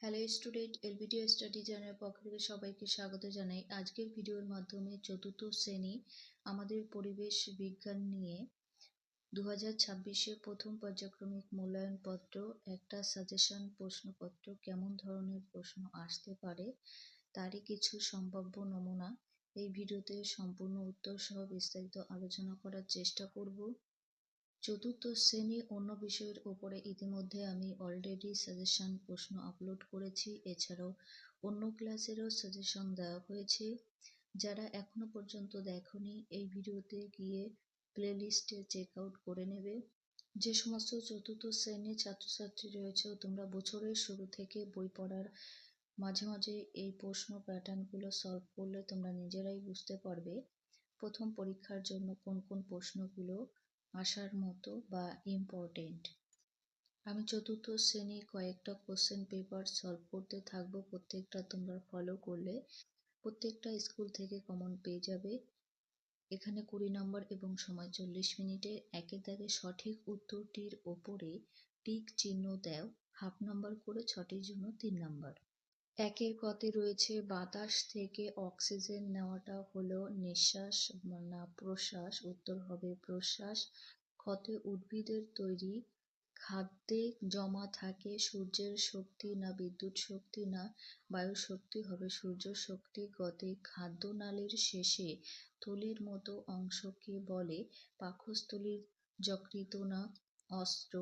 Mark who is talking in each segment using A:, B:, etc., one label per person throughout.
A: Hello student, এলবিডিও study চ্যানেলের পক্ষ থেকে সবাইকে স্বাগত জানাই। আজকের ভিডিওর মাধ্যমে চতুর্থ শ্রেণী আমাদের পরিবেশ বিজ্ঞান নিয়ে 2026-এ প্রথম পর্যায়ক্রমিক মূল্যায়নপত্র একটা সাজেশন প্রশ্নপত্র কেমন ধরনের প্রশ্ন আসতে পারে তারই কিছু সম্ভাব্য নমুনা এই ভিডিওতে সম্পূর্ণ উত্তর সহ বিস্তারিত আলোচনা করার চেষ্টা করব। চতুর্থ শ্রেণী অন্য বিষয়ের উপরে ইতিমধ্যে আমি অলরেডি সাজেশন প্রশ্ন আপলোড করেছি। এছাড়াও অন্য ক্লাসেরও সাজেশন দেওয়া হয়েছে। যারা এখনো পর্যন্ত দেখোনি এই ভিডিওতে গিয়ে প্লেলিস্টে চেক আউট করে নেবে। যে সমস্ত চতুর্থ শ্রেণীর ছাত্রছাত্রী রয়েছে তোমরা বছরের শুরু থেকে বই পড়ার মাঝে মাঝে এই প্রশ্ন প্যাটার্নগুলো সলভ করলে তোমরা নিজেরাই বুঝতে পারবে প্রথম পরীক্ষার জন্য কোন কোন প্রশ্নগুলো আসার মতো বা ইম্পর্টেন্ট। আমি চতুর্থ শ্রেণী কয়েকটা কোশ্চেন পেপার সলভ করতে থাকবো। প্রত্যেকটা তোমরা ফলো করলে প্রত্যেকটা স্কুল থেকে কমন পেয়ে যাবে। এখানে 20 নম্বর এবং সময় 40 মিনিটে। একের দাগে সঠিক উত্তরটির ওপরে টিক চিহ্ন দাও, হাফ নাম্বার করে 6টির জন্য 3 নাম্বার। একের কতে রয়েছে বাতাস থেকে অক্সিজেন নেওয়াটা হলো নিঃশ্বাস না প্রশ্বাস, উত্তর হবে প্রশ্বাস। ক্ষতে উদ্ভিদের তৈরি খাদ্যে জমা থাকে সূর্যের শক্তি না বিদ্যুৎ শক্তি না বায়ু শক্তি, হবে সূর্য শক্তি। গতে খাদ্যনালীর শেষে থলির মতো অংশকে বলে পাকস্থলীর যকৃত না অস্ত্র,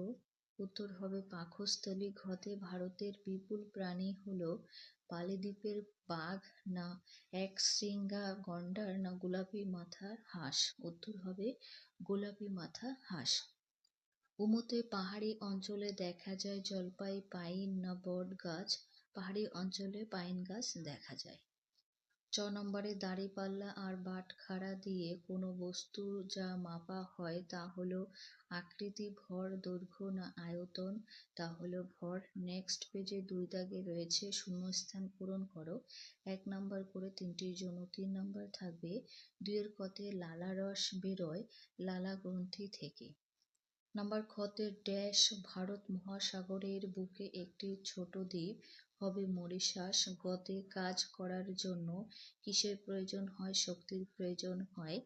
A: উত্তর হবে পাকস্থলী। ঘতে ভারতের বিপুল প্রাণী হলো পালিদ্বীপের বাঘ না একশৃঙ্গা গন্ডার না গোলাপি মাথার হাঁস, উত্তর হবে গোলাপি মাথা হাঁস। উমতে পাহাড়ি অঞ্চলে দেখা যায় জলপাই পাইন না বট গাছ, পাহাড়ি অঞ্চলে পাইন গাছ দেখা যায়। 6 নম্বরে দাঁড়িপাল্লা আর বাটখারা দিয়ে কোনো বস্তু যা মাপা হয় তা হলো আকৃতি, ভর, দৈর্ঘ্য না আয়তন, তা হলো ভর। নেক্সট পেজে 2 দাগে রয়েছে শূন্যস্থান পূরণ করো। 1 নাম্বার করে 3টির জন্য 3 নাম্বার থাকবে। 2 কতে লালা রস বেরোয় লালা গ্রন্থি থেকে। নাম্বার খতে ড্যাশ ভারত মহাসাগরের বুকে একটি ছোট দ্বীপ, হবে মরিশাস। গতে কাজ করার জন্য কিসের প্রয়োজন হয়, শক্তির প্রয়োজন হয়।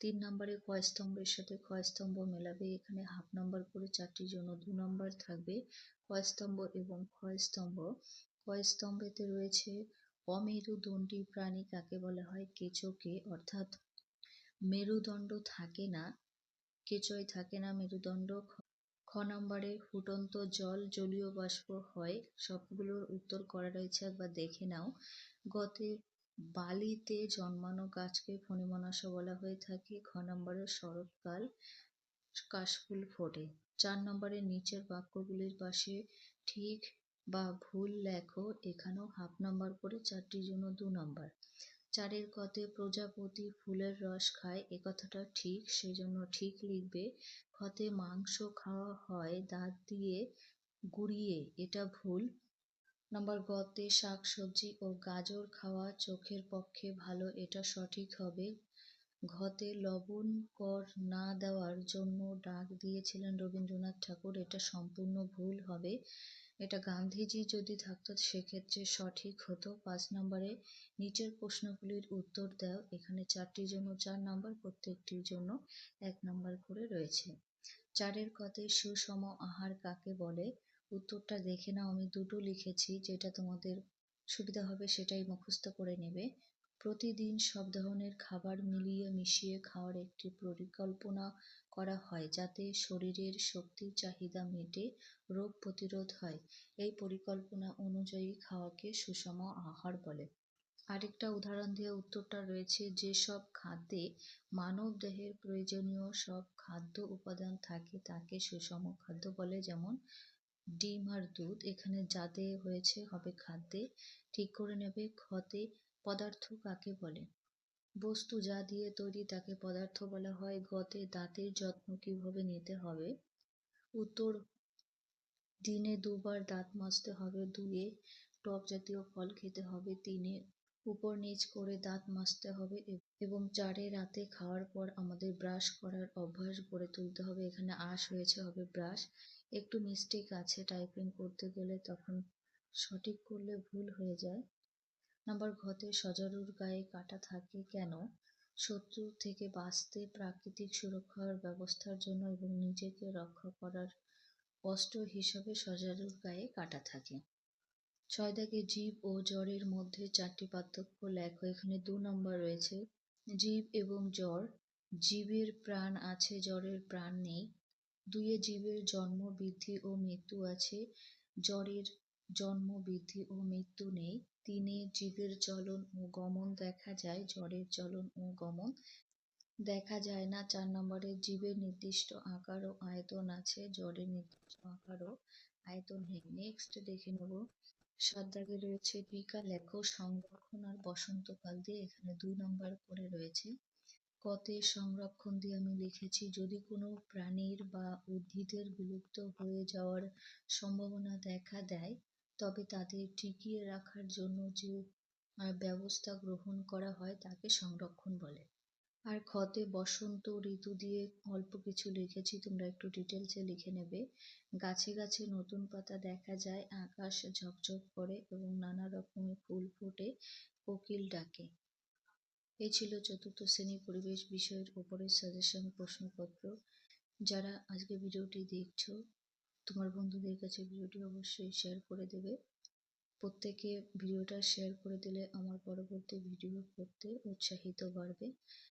A: 3 নম্বরে ক স্তম্ভের সাথে খ স্তম্ভ মেলাবে। এখানে হাফ নাম্বার করে 4টির জন্য 2 নাম্বার থাকবে। ক স্তম্ভ এবং খ স্তম্ভ। ক স্তম্ভেতে রয়েছে অমেরুদণ্ডী প্রাণী কাকে বলা হয়, কেঁচোকে, অর্থাৎ মেরুদণ্ড থাকে না, কেঁচোয় থাকে না মেরুদণ্ড। খ নম্বরে ফুটন্ত জল জলীয় বাষ্প হয়। সবগুলোর উত্তর করা রয়েছে, একবার দেখে নাও। গতে বালিতে জন্মানো গাছকে ফণিমনাশ বলা হয়ে থাকে। খ নম্বরে শরৎকাল কাশফুল ফোটে। 4 নম্বরে নিচের বাক্যগুলির পাশে ঠিক বা ভুল লেখো। এখানেও হাফ নাম্বার করে 4টির জন্য 2 নাম্বার। 4 কতে প্রজাপতি ফুলের রস খায়, এ কথাটা ঠিক, সেজন্য ঠিক লিখবে। খতে মাংস খাওয়া হয় দাঁত দিয়ে গুঁড়িয়ে, এটা ভুল। নাম্বার গতে শাকসবজি ও গাজর খাওয়া চোখের পক্ষে ভালো, এটা সঠিক হবে। ঘতে লবণ কর না দেওয়ার জন্য ডাক দিয়েছিলেন রবীন্দ্রনাথ ঠাকুর, এটা সম্পূর্ণ ভুল হবে। এটা গান্ধীজি যদি থাকতো সেক্ষেত্রে সঠিক হতো। 5 নম্বরে নিচের প্রশ্নগুলির উত্তর দাও। এখানে 4টির জন্য 4 নাম্বার, প্রত্যেকটির জন্য 1 নাম্বার করে রয়েছে। 4 কতে সুষম আহার কাকে বলে, উত্তরটা দেখে নাও। আমি দুটো লিখেছি, যেটা তোমাদের সুবিধা হবে সেটাই মুখস্থ করে নেবে। প্রতিদিন সব ধরনের খাবার মিলিয়ে মিশিয়ে খাওয়ার একটি পরিকল্পনা করা হয় যাতে শরীরের শক্তির চাহিদা মেটে, রোগ প্রতিরোধ হয়। এই পরিকল্পনা অনুযায়ী খাওয়াকে সুষম আহার বলে। আরেকটা উদাহরণ দিয়ে উত্তরটা রয়েছে, যেসব খাদ্যে মানব দেহের প্রয়োজনীয় সব খাদ্য উপাদান থাকে তাকে সুষম খাদ্য বলে, যেমন ডিম আর দুধ। এখানে যাতে হয়েছে হবে খাদ্যে, ঠিক করে নেবে। খতে পদার্থ কাকে বলে, বস্তু যা দিয়ে তৈরি তাকে পদার্থ বলা হয়। গতে দাঁতের যত্ন কিভাবে নিতে হবে, উত্তর দিনে 2 বার দাঁত মাজতে হবে। 2 টক জাতীয় ফল খেতে হবে। 3 উপর নিচ করে দাঁত মাজতে হবে এবং 4 রাতে খাওয়ার পর আমাদের ব্রাশ করার অভ্যাস গড়ে তুলতে হবে। এখানে আঁশ হয়েছে, হবে ব্রাশ। একটু মিস্টেক আছে টাইপিং করতে গেলে, তখন সঠিক করলে ভুল হয়ে যায়। নাম্বার ঘতে সজারুর গায়ে কাঁটা থাকে কেন? শত্রুর থেকে বাঁচতে, প্রাকৃতিক সুরক্ষার ব্যবস্থার জন্য এবং নিজেকে রক্ষা করার অস্ত্র হিসাবে সজারুর গায়ে কাঁটা থাকে। ৬ দাগে জীব ও জড়ের মধ্যে ৪টি পার্থক্য লেখো। এখানে ২ নম্বর রয়েছে জীব এবং জড়। জীবের প্রাণ আছে, জড়ের প্রাণ নেই। ২ এ জীবের জন্ম, বৃদ্ধি ও মৃত্যু আছে, জড়ের জন্ম, বৃদ্ধি ও মৃত্যু নেই। ৩ এ জীবের চলন ও গমন দেখা যায়, জড়ের চলন ও গমন দেখা যায় না। ৪ নম্বরে জীবের নির্দিষ্ট আকার ও আয়তন আছে, জড়ের নির্দিষ্ট আকার ও আয়তন নেই। নেক্সট দেখে নেব। ৭ দাগে রয়েছে টিকা লেখো সংরক্ষণ আর বসন্তকাল দিয়ে। এখানে ২ নম্বর করে রয়েছে। কতে সংরক্ষণ দিয়ে আমি লিখেছি যদি কোনো প্রাণীর বা উদ্ভিদের বিলুপ্ত হয়ে যাওয়ার সম্ভাবনা দেখা দেয় তবে তাদের টিকিয়ে রাখার জন্য যে ব্যবস্থা গ্রহণ করা হয় তাকে সংরক্ষণ বলে। আর খতে বসন্ত ঋতু দিয়ে অল্প কিছু লিখেছি, তোমরা একটু ডিটেলসে লিখে নেবে। গাছে গাছে নতুন পাতা দেখা যায়, আকাশ ঝকঝক করে এবং নানা রকমের ফুল ফোটে, কোকিল ডাকে। এই ছিল চতুর্থ শ্রেণী পরিবেশ বিষয়ের উপরের সাজেশন প্রশ্নপত্র। যারা আজকে ভিডিওটি দেখছো তোমার বন্ধুদের কাছে ভিডিওটি অবশ্যই শেয়ার করে দেবে। প্রত্যেকে ভিডিওটা শেয়ার করে দিলে আমার পরবর্তী ভিডিও করতে উৎসাহিত বাড়বে।